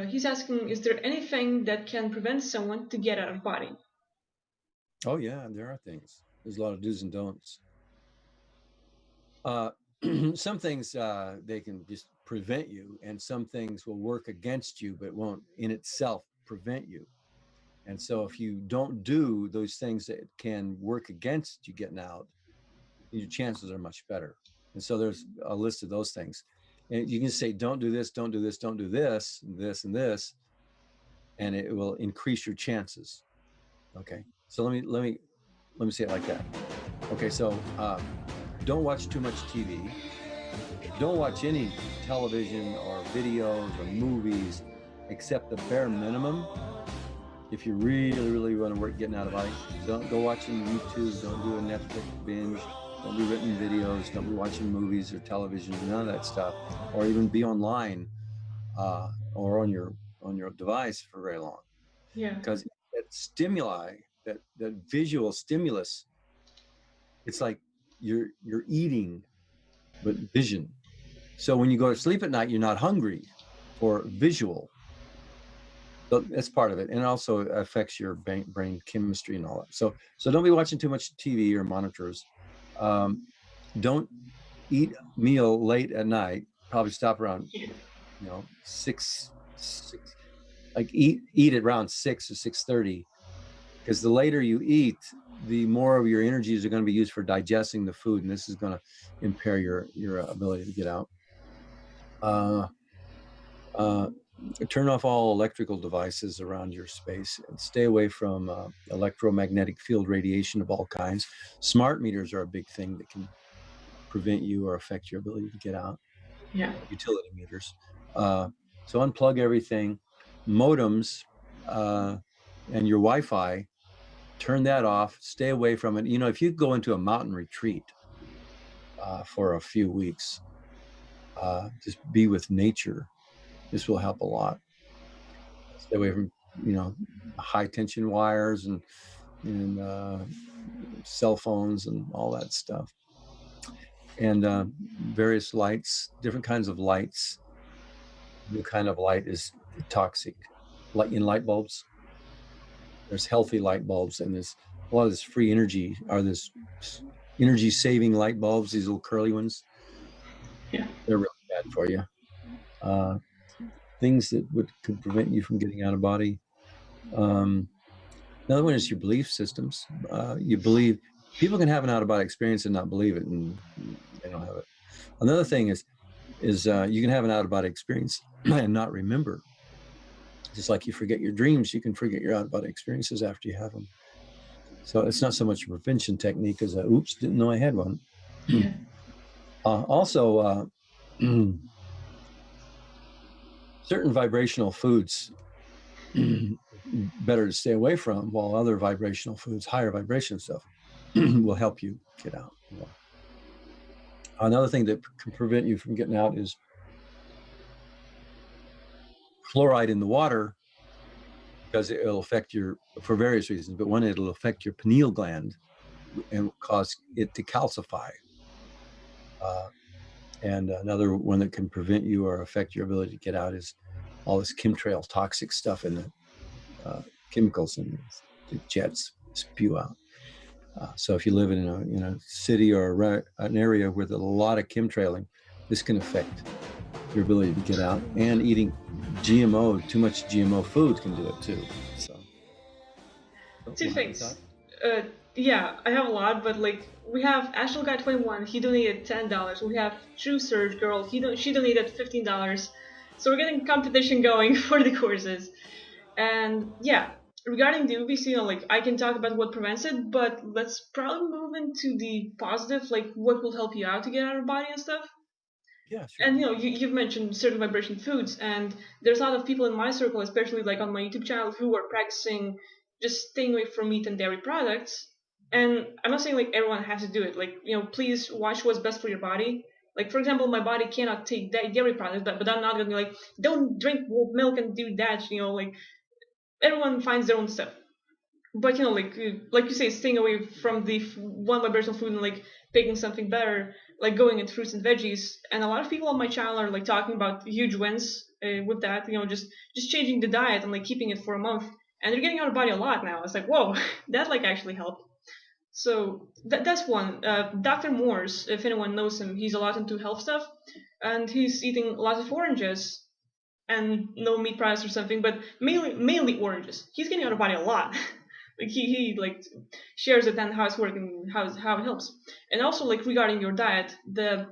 He's asking, is there anything that can prevent someone to get out of body? Oh yeah, there are things. There's a lot of do's and don'ts. Uh, some things they can just prevent you, and some things will work against you, but won't in itself prevent you. And so, if you don't do those things that can work against you getting out, your chances are much better. And so, there's a list of those things. And you can say, don't do this, don't do this, don't do this, and this, and it will increase your chances. Okay. So let me say it like that. Okay. So don't watch too much TV. Don't watch any television or videos or movies except the bare minimum. If you really, really want to work getting out of body, don't go watching YouTube. Don't do a Netflix binge. Don't be written videos. Don't be watching movies or television. None of that stuff. Or even be online or on your device for very long. Yeah. Because that stimuli, that visual stimulus, it's like you're eating, but vision. So when you go to sleep at night, you're not hungry for visual. So that's part of it, and it also affects your brain chemistry and all that. So don't be watching too much TV or monitors. Um, don't eat meal late at night. Probably stop around, six. Like eat at around 6 or 6:30, because the later you eat, the more of your energies are going to be used for digesting the food, and this is going to impair your ability to get out. Uh, uh, Turn off all electrical devices around your space and stay away from electromagnetic field radiation of all kinds. Smart meters are a big thing that can prevent you or affect your ability to get out. Yeah. Utility meters. So unplug everything. Modems and your Wi-Fi, turn that off. Stay away from it. If you go into a mountain retreat for a few weeks, just be with nature. This will help a lot. Stay away from high tension wires and cell phones and all that stuff, and various lights, different kinds of lights. New kind of light is toxic. Light bulbs. There's healthy light bulbs, and there's a lot of this free energy, or this energy saving light bulbs, these little curly ones. Yeah. They're really bad for you. Uh, Things that could prevent you from getting out of body. Another one is your belief systems. You believe people can have an out of body experience and not believe it, and they don't have it. Another thing is you can have an out of body experience and not remember. Just like you forget your dreams, you can forget your out of body experiences after you have them. So it's not so much a prevention technique as a oops, didn't know I had one. Yeah. Also, certain vibrational foods better to stay away from, while other vibrational foods, higher vibration stuff, will help you get out more. Another thing that can prevent you from getting out is fluoride in the water, because it'll affect for various reasons, but one, it'll affect your pineal gland and cause it to calcify. And another one that can prevent you or affect your ability to get out is all this chemtrail toxic stuff in the chemicals and the jets spew out. So if you live in a city or an area with a lot of chemtrailing, this can affect your ability to get out. And eating too much GMO food can do it too. So Two things. Uh, yeah, I have a lot, but like we have Astral Guy 21. He donated $10. We have True Surge Girl. She donated $15. So we're getting competition going for the courses. And yeah, regarding the UVC, like I can talk about what prevents it, but let's probably move into the positive, like what will help you out to get out of body and stuff. Yeah, sure. And you've mentioned certain vibration foods, and there's a lot of people in my circle, especially like on my YouTube channel, who are practicing just staying away from meat and dairy products. And I'm not saying like everyone has to do it. Like please watch what's best for your body. Like for example, my body cannot take dairy products, but I'm not gonna be like, don't drink milk and do that. Like everyone finds their own stuff. But like you say, staying away from the one vibrational food and like picking something better, like going into fruits and veggies. And a lot of people on my channel are like talking about huge wins with that. Just changing the diet and like keeping it for a month, and they're getting out of body a lot now. It's like, whoa, that like actually helped. So that's one. Dr. Morse, if anyone knows him, he's a lot into health stuff, and he's eating lots of oranges and no meat products or something, but mainly oranges. He's getting out of body a lot. Like he like shares it and how it's working, how it helps. And also like regarding your diet, the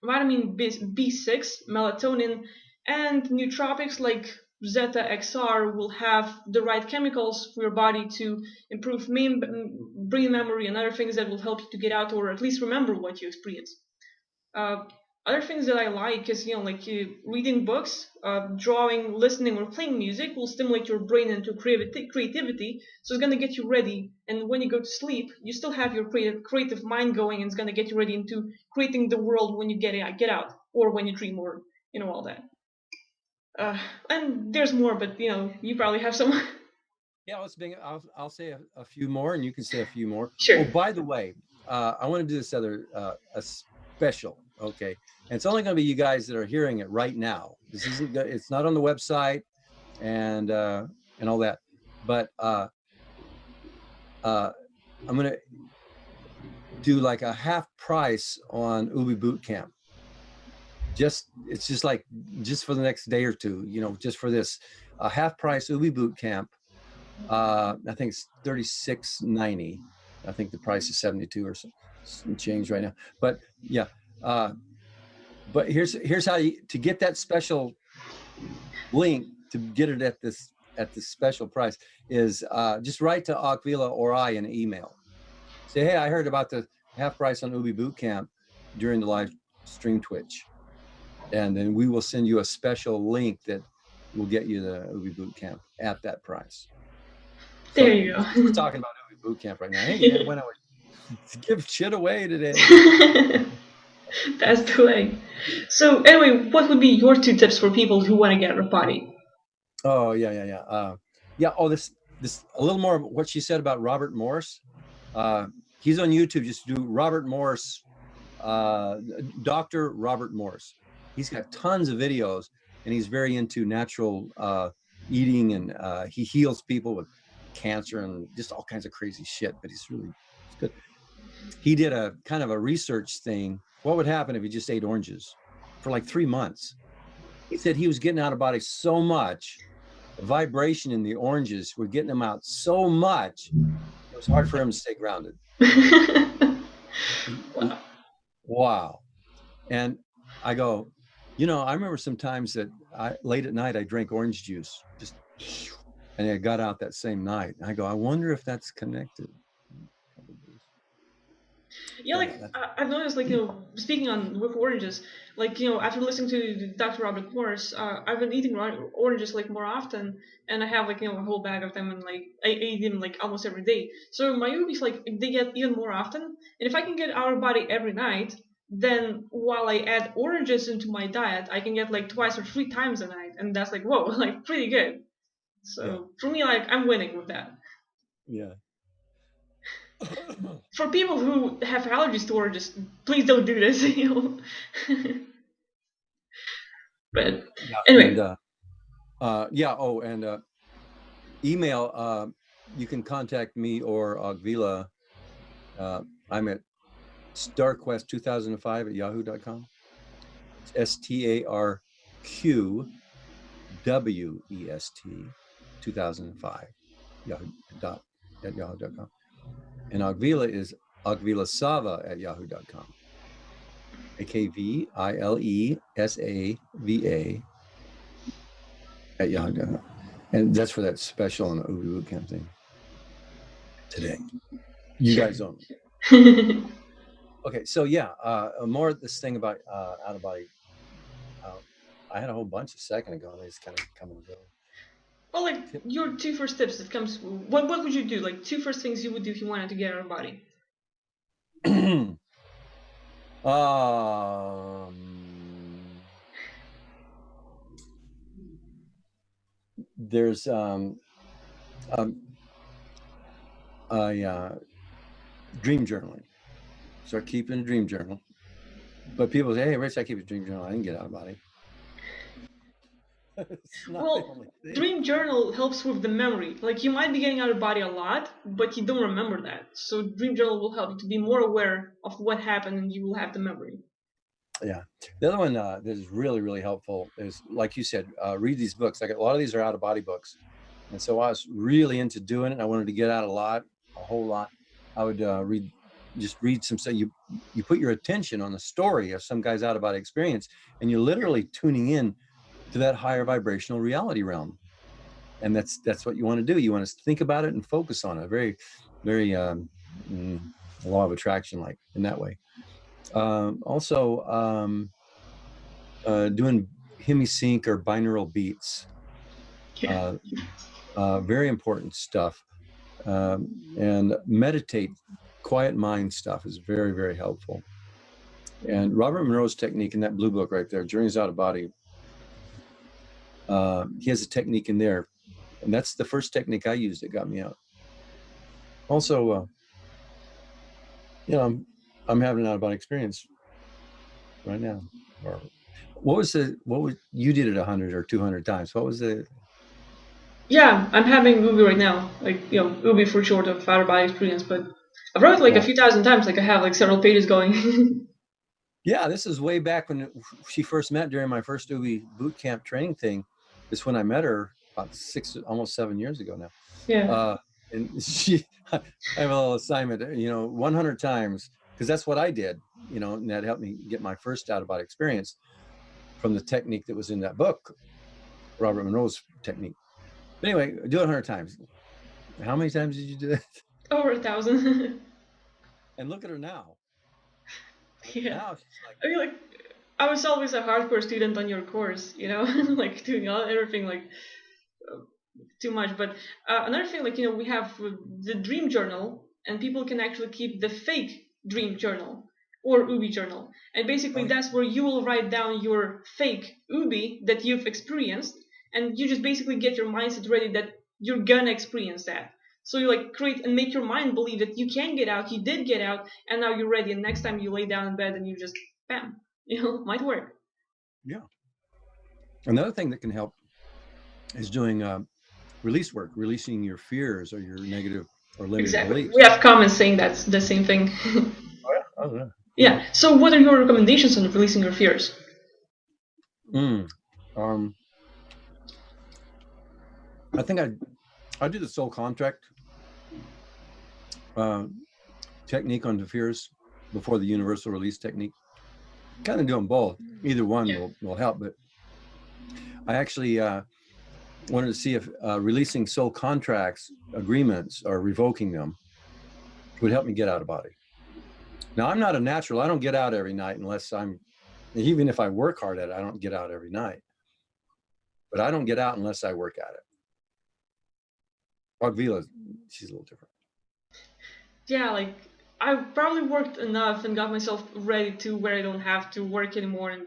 vitamin B6, melatonin, and nootropics like Zeta XR will have the right chemicals for your body to improve brain memory and other things that will help you to get out or at least remember what you experienced. Uh, Other things that I like is, like reading books, drawing, listening, or playing music will stimulate your brain into creativity. So it's gonna get you ready. And when you go to sleep, you still have your creative mind going, and it's gonna get you ready into creating the world when you get out, or when you dream, or all that. And there's more, but you probably have some. Yeah, I'll say a few more, and you can say a few more. Sure. Oh, by the way, I want to do this other a special. Okay, and it's only going to be you guys that are hearing it right now. This isn't. It's not on the website, and all that. But I'm going to do like a half price on Ubi Boot Camp. It's just like just for the next day or two. Just for this half price Ubi Boot Camp. I think it's $36.90. I think the price is 72 or some change right now. But yeah, but here's how to get that special link to get it at this special price is just write to Akvila or I in an email. Say, hey, I heard about the half price on Ubi Boot Camp during the live stream Twitch, and then we will send you a special link that will get you the Ubi Boot Camp at that price. So there you go. We're talking about Ubi Boot Camp right now. Hey, man, when I give shit away today. That's the way. So anyway, what would be your 2 tips for people who want to get out of body? Oh yeah. Oh, this a little more of what she said about Robert Morse. He's on YouTube. Just do Robert Morse, Dr. Robert Morse. He's got tons of videos, and he's very into natural eating, and he heals people with cancer and just all kinds of crazy shit. But he's good. He did a kind of a research thing. What would happen if he just ate oranges for like 3 months? He said he was getting out of body so much, the vibration in the oranges were getting him out so much, it was hard for him to stay grounded. Wow. And I go, I remember sometimes that late at night I drank orange juice, and I got out that same night. I go, I wonder if that's connected. Yeah, like I've noticed, like speaking on with oranges, like after listening to Dr. Robert Morse, I've been eating oranges like more often, and I have like a whole bag of them, and like I eat them like almost every day. So my ubis like they get even more often, and if I can get out of body every night, then while I add oranges into my diet, I can get like 2 or 3 times a night, and that's like whoa, like pretty good. So for me, like I'm winning with that. Yeah. For people who have allergies to oranges, please don't do this. But anyway. And, email. You can contact me or Agvila. I'm at starquest2005@yahoo.com. It's STARQWEST 2005 yahoo.com. And Agvila is agvilasava@yahoo.com. AKVILESAVA @yahoo.com. And that's for that special on the Ubi Boot Camp thing today. You guys don't. Okay, so more of this thing about out of body. I had a whole bunch a second ago, and they just kind of come and go. Well, like your 2 first tips that comes. What would you do? Like 2 first things you would do if you wanted to get out of body. There's dream journaling. Start keeping a dream journal. But people say, hey, Rich, I keep a dream journal. I didn't get out of body. It's not the Well, only thing. dream journal helps with the memory. Like you might be getting out of body a lot, but you don't remember that. So dream journal will help you to be more aware of what happened, and you will have the memory. Yeah. The other one that is really, really helpful is, like you said, read these books. Like a lot of these are out of body books. And so I was really into doing it. I wanted to get out a whole lot. I would read some stuff. You put your attention on the story of some guy's out of body experience, and you're literally tuning in to that higher vibrational reality realm. And that's what you want to do. You want to think about it and focus on it. Very, very law of attraction, like in that way. Also, doing hemisync or binaural beats. Yeah. Very important stuff. And meditate, quiet mind stuff is very, very helpful. And Robert Monroe's technique in that blue book right there, Journeys Out of Body, he has a technique in there. And that's the first technique I used that got me out. Also, I'm having an out of body experience right now. What you did it 100 or 200 times? What was the? Yeah, I'm having Ubi right now. Like, Ubi for short of out of body experience, but I've wrote it like a few thousand times. Like I have like several pages going. Yeah, this is way back when she first met during my first Ubi boot camp training thing. This is when I met her about almost 7 years ago now. Yeah. And I have a little assignment, 100 times, because that's what I did, and that helped me get my first out of body experience from the technique that was in that book, Robert Monroe's technique. But anyway, do it 100 times. How many times did you do it? Over 1,000. And look at her now. Yeah. Now she's like, I mean, like, I was always a hardcore student on your course, like doing everything like too much. But another thing, like, we have the dream journal, and people can actually keep the fake dream journal or Ubi journal. And basically, that's where you will write down your fake Ubi that you've experienced, and you just basically get your mindset ready that you're gonna experience that. So you like create and make your mind believe that you can get out, you did get out, and now you're ready. And next time you lay down in bed and you just bam, might work. Yeah. Another thing that can help is doing release work, releasing your fears or your negative or limiting beliefs. We have comments saying that's the same thing. Oh, yeah. Yeah. So what are your recommendations on releasing your fears? I think I do the soul contract technique on the fears before the universal release technique. Kind of do them both. Either one will help, but I actually wanted to see if releasing soul contracts, agreements, or revoking them would help me get out of body. Now, I'm not a natural. I don't get out every night unless even if I work hard at it, I don't get out every night. But I don't get out unless I work at it. Ogvila, she's a little different. Yeah, like I probably worked enough and got myself ready to where I don't have to work anymore, and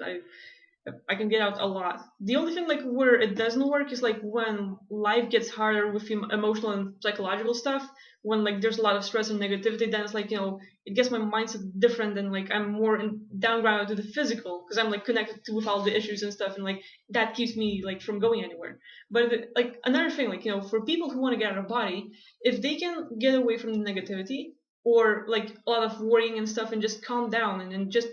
I can get out a lot. The only thing like where it doesn't work is like when life gets harder with emotional and psychological stuff. When like there's a lot of stress and negativity, then it's like it gets my mindset different, and like I'm more downgrounded to the physical because I'm like connected to with all the issues and stuff, and like that keeps me like from going anywhere. But like another thing, like for people who want to get out of body, if they can get away from the negativity or like a lot of worrying and stuff, and just calm down and just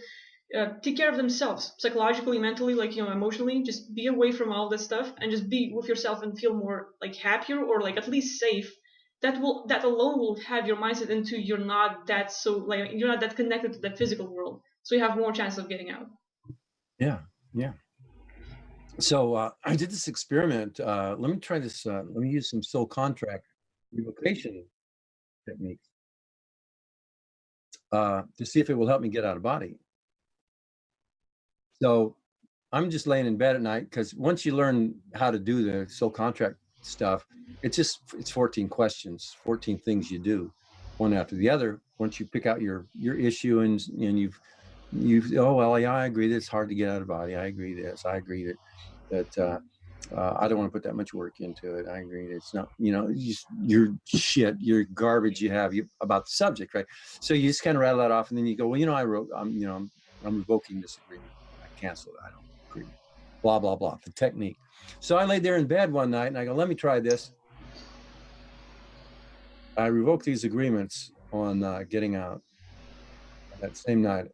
take care of themselves psychologically, mentally, like emotionally, just be away from all that stuff and just be with yourself and feel more like happier or like at least safe. That alone will have your mindset into you're not that connected to the physical world, so you have more chance of getting out. Yeah. So I did this experiment. Let me try this. Let me use some soul contract revocation techniques to see if it will help me get out of body. So I'm just laying in bed at night because once you learn how to do the soul contract stuff, it's 14 questions, 14 things you do, one after the other. Once you pick out your issue and you've oh well, yeah, I agree that it's hard to get out of body. I agree this. I agree that I don't want to put that much work into it. I agree that it's not, your shit, your garbage you have about the subject, right? So you just kind of rattle that off, and then you go, well, I'm revoking this agreement. I cancel it. I don't agree. Blah blah blah. The technique. So I laid there in bed one night and I go, let me try this. I revoked these agreements on getting out. That same night,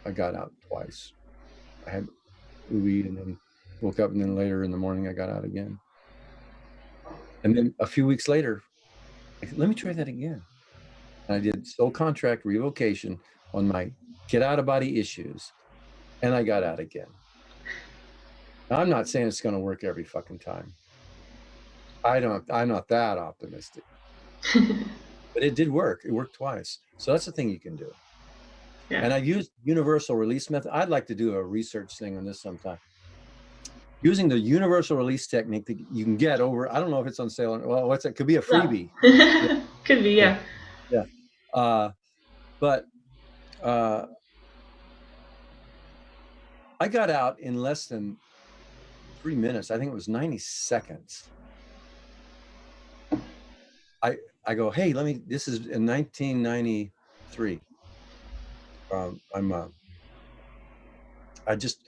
I got out twice. I had weed and then woke up, and then later in the morning, I got out again. And then a few weeks later, I said, let me try that again. And I did soul contract revocation on my get out of body issues, and I got out again. Now, I'm not saying it's going to work every fucking time. I'm not that optimistic. But it did work. It worked twice. So that's the thing you can do. Yeah. And I used universal release method. I'd like to do a research thing on this sometime. Using the universal release technique that you can get over, I don't know if it's on sale or, well, what's it? Could be a freebie. Yeah. Could be, yeah. Yeah. But I got out in less than 3 minutes. I think it was 90 seconds. I go, hey, this is in 1993. I just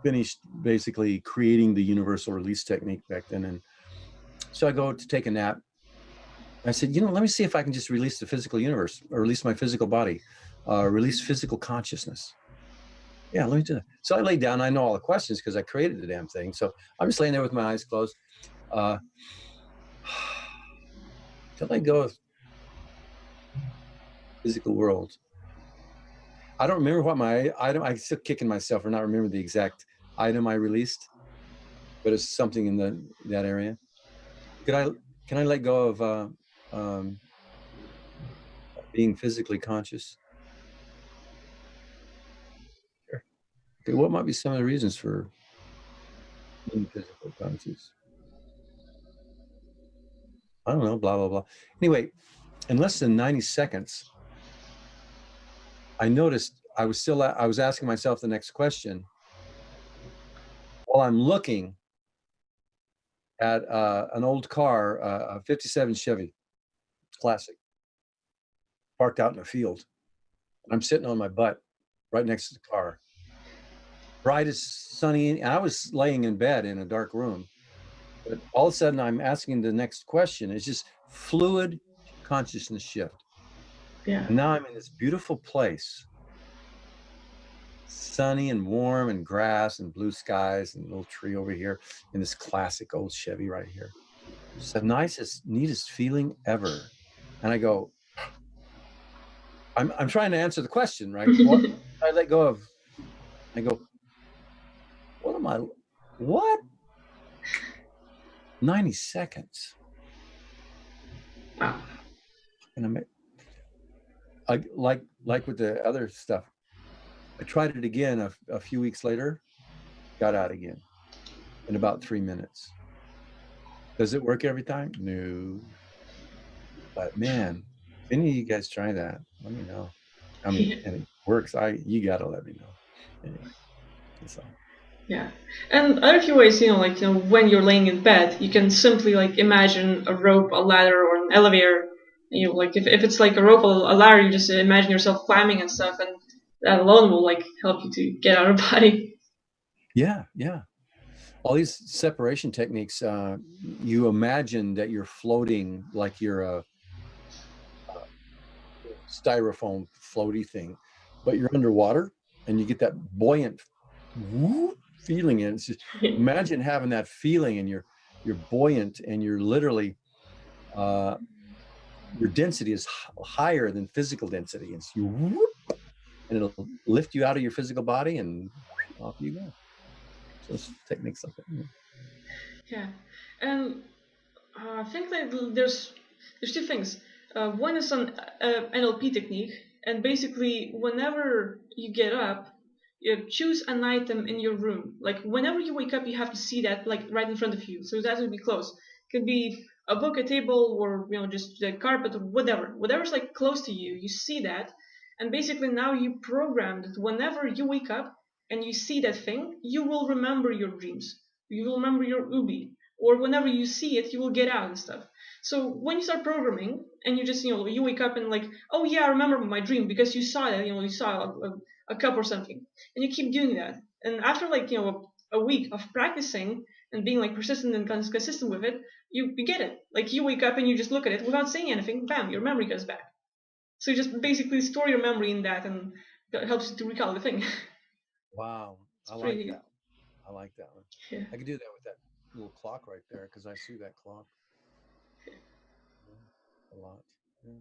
finished basically creating the universal release technique back then. And so I go to take a nap. I said, let me see if I can just release the physical universe, or release my physical body, release physical consciousness. Yeah, let me do that. So I laid down. I know all the questions because I created the damn thing. So I'm just laying there with my eyes closed. To let go of physical world. I don't remember what my item, I'm still kicking myself for not remembering the exact item I released, but it's something in that area. Can I let go of being physically conscious? Sure. Okay, what might be some of the reasons for being physically conscious? I don't know, blah, blah, blah. Anyway, in less than 90 seconds, I noticed I was asking myself the next question while I'm looking at an old car, a 57 Chevy, classic, parked out in a field. And I'm sitting on my butt right next to the car. Bright as sunny, and I was laying in bed in a dark room. But all of a sudden, I'm asking the next question. It's just fluid consciousness shift. Yeah. And now I'm in this beautiful place, sunny and warm, and grass and blue skies and a little tree over here, and this classic old Chevy right here. It's the nicest, neatest feeling ever. And I go, I'm trying to answer the question, right? What I let go of? I go, what? 90 seconds. Wow. And like with the other stuff, I tried it again a few weeks later, got out again in about 3 minutes. Does it work every time? No. But man, if any of you guys try that, let me know. I mean, and it works. You gotta let me know. Anyway, that's all. Yeah, and other few ways, when you're laying in bed, you can simply imagine a rope, a ladder, or an elevator. If it's like a rope or a ladder, you just imagine yourself climbing and stuff, and that alone will help you to get out of body. Yeah. All these separation techniques, you imagine that you're floating like you're a styrofoam floaty thing, but you're underwater and you get that buoyant feeling. And it's just, imagine having that feeling, and you're buoyant, and you're literally your density is higher than physical density, and so and it'll lift you out of your physical body, and off you go. So it's techniques like that. Yeah, and I think that there's two things. One is an NLP technique, and basically, whenever you get up, you choose an item in your room. Whenever you wake up, you have to see that right in front of you. So that would be close. It could be a book, a table, or just the carpet, or whatever's close to you. You see that, and basically now you program that whenever you wake up and you see that thing, you will remember your dreams. You will remember your ubi, or whenever you see it, you will get out and stuff. So when you start programming and you just you wake up and oh yeah, I remember my dream because you saw that, you saw a cup or something, and you keep doing that, and after a week of practicing and being like persistent and consistent with it, you get it. Like you wake up and you just look at it without saying anything, bam, your memory goes back. So you just basically store your memory in that, and that helps you to recall the thing. Wow. It's I like pretty, that. I like that one. yeah. I could do that with that little clock right there because I see that clock a lot. Yeah.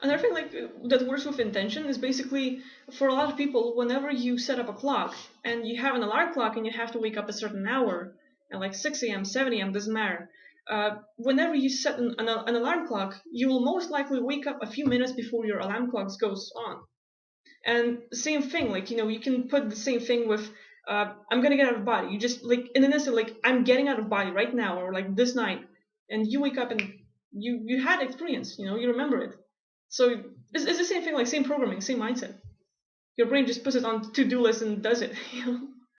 Another thing like that works with intention is basically for a lot of people, whenever you set up a clock and you have an alarm clock and you have to wake up a certain hour, and like 6 a.m., 7 a.m., doesn't matter. Whenever you set an alarm clock, you will most likely wake up a few minutes before your alarm clock goes on. And same thing, like, you can put the same thing with I'm gonna get out of body. You just like in an instant, like I'm getting out of body right now, or like this night, and you wake up and you had experience, you remember it. So it's the same thing, like same programming, same mindset. Your brain just puts it on to-do list and does it.